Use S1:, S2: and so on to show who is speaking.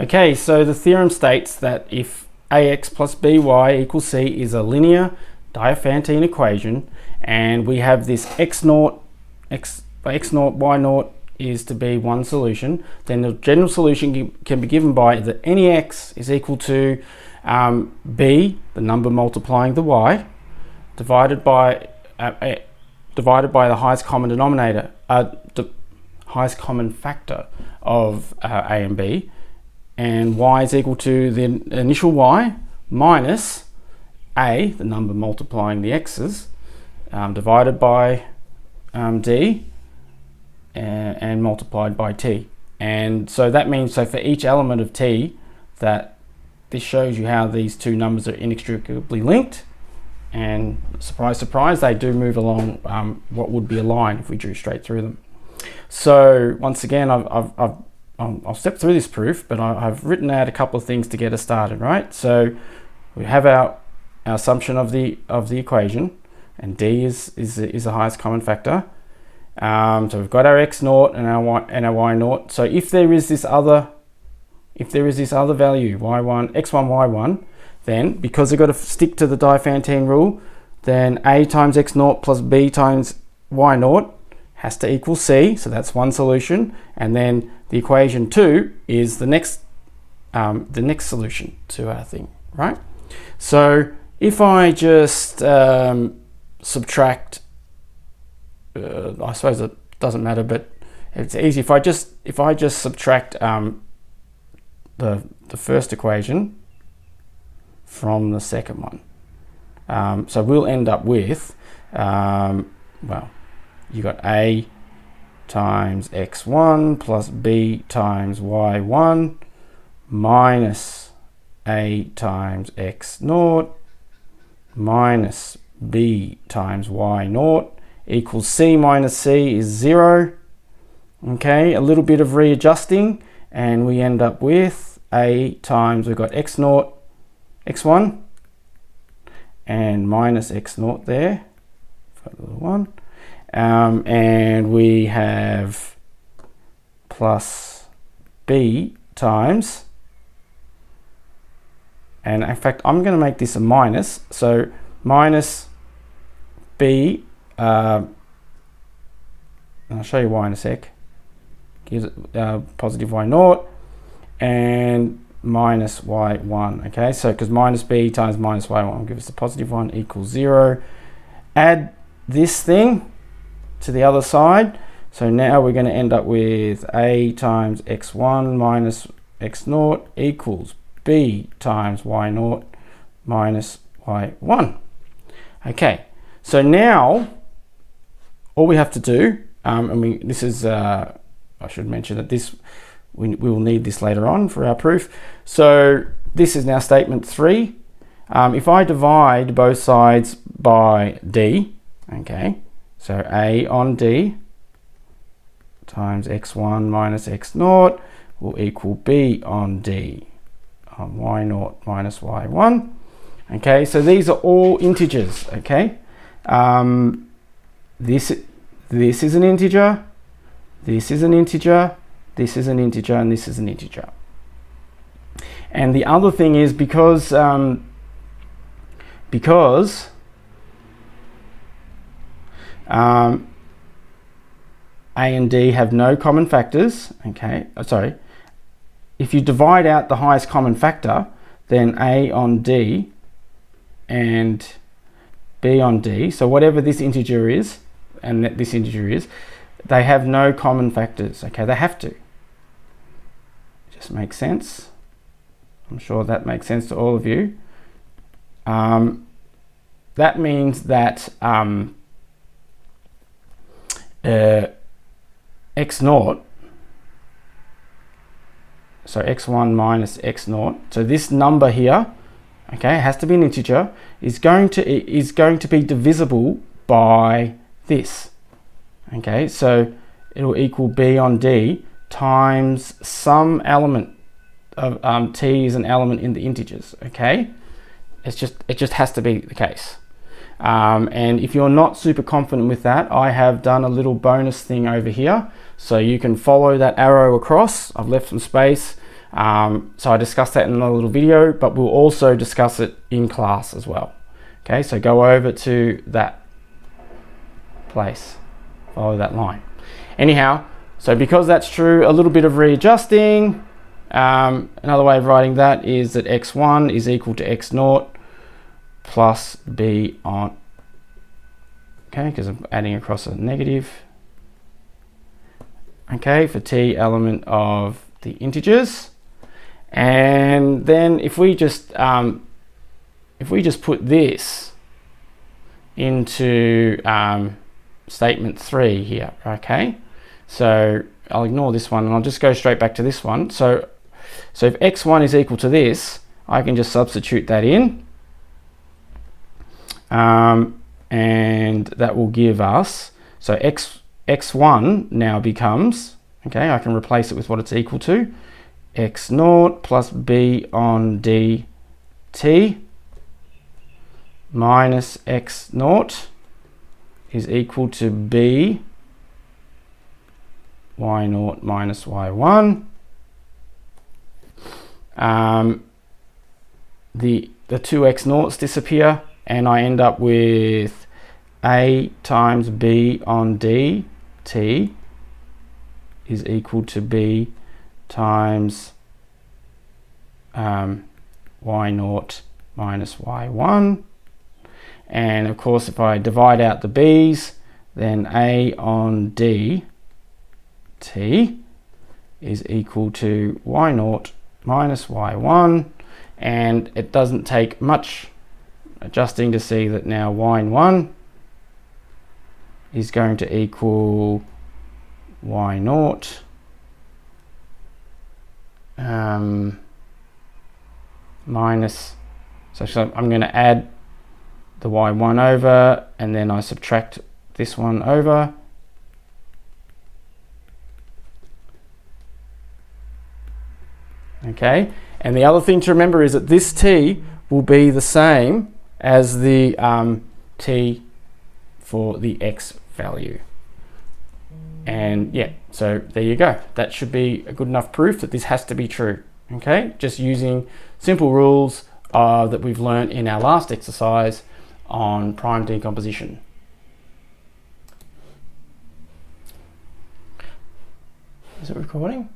S1: Okay, so the theorem states that if ax plus by equals c is a linear Diophantine equation, and we have this x naught, y naught is to be one solution, then the general solution can be given by that any x is equal to b, the number multiplying the y, divided by the highest common denominator, the highest common factor of a and b, and y is equal to the initial y minus a, the number multiplying the x's, divided by d and multiplied by t. And so that means, so for each element of t, that this shows you how these two numbers are inextricably linked, and surprise surprise, they do move along what would be a line if we drew straight through them. So once again, I'll step through this proof, but I've written out a couple of things to get us started, right? So we have our assumption of the equation, and d is the highest common factor. So we've got our x naught and our y naught. So if there is this other value, y1, x1, y1, then because we've got to stick to the Diophantine rule, then a times x naught plus b times y naught has to equal c. So that's one solution, and then the equation 2 is the next solution to our thing, right? So if I just subtract, I suppose it doesn't matter, but it's easy if I just subtract the first equation from the second one. So we'll end up with well, you got a times x1 plus b times y1 minus a times x naught minus b times y naught equals c minus c is 0. Okay, a little bit of readjusting, and we end up with a times, we've got x naught, x1, and minus x naught there, got a little one, and we have plus b times, and in fact I'm going to make this a minus, so minus b, and I'll show you why in a sec, gives it positive y naught and minus y1. Okay, so because minus b times minus y1 will give us the positive 1 equals 0. Add this thing to the other side, so now we're going to end up with a times x1 minus x naught equals b times y naught minus y1. Okay, so now all we have to do, and this is, I should mention that this, we will need this later on for our proof. So this is now statement 3. If I divide both sides by d, okay, so a on d times x1 minus x naught will equal b on d on y naught minus y1. Okay, so these are all integers. Okay, this is an integer, this is an integer, this is an integer, and this is an integer. And the other thing is, because a and d have no common factors, okay, sorry, if you divide out the highest common factor, then a on d and b on d, so whatever this integer is and this integer is, they have no common factors. Okay, they have to. Just makes sense. I'm sure that makes sense to all of you. That means that x naught, so x1 minus x naught, so this number here, okay, has to be an integer, is going to be divisible by this. Okay, so it'll equal b on d times some element of t is an element in the integers. Okay, it just has to be the case. And if you're not super confident with that, I have done a little bonus thing over here, so you can follow that arrow across. I've left some space So I discussed that in another little video, but we'll also discuss it in class as well. Okay, so go over to that place, follow that line. Anyhow, so because that's true, a little bit of readjusting. Another way of writing that is that x1 is equal to x0 plus b on, okay, because I'm adding across a negative, okay, for t element of the integers. And then if we just put this into statement 3 here, okay, so I'll ignore this one and I'll just go straight back to this one. So if x1 is equal to this, I can just substitute that in, and that will give us, so x1 now becomes, okay, I can replace it with what it's equal to, x0 plus b on dt minus x0 is equal to b y0 minus y1. The two x0s disappear and I end up with a times b on dt is equal to b times y0 minus y1. And of course, if I divide out the b's, then a on dt is equal to y0 minus y1. And it doesn't take much adjusting to see that now y1 is going to equal y0 minus, so I'm going to add the y1 over and then I subtract this one over, okay. And the other thing to remember is that this t will be the same as the t for the x value. And yeah, so there you go. That should be a good enough proof that this has to be true. Okay, just using simple rules that we've learned in our last exercise on prime decomposition. Is it recording?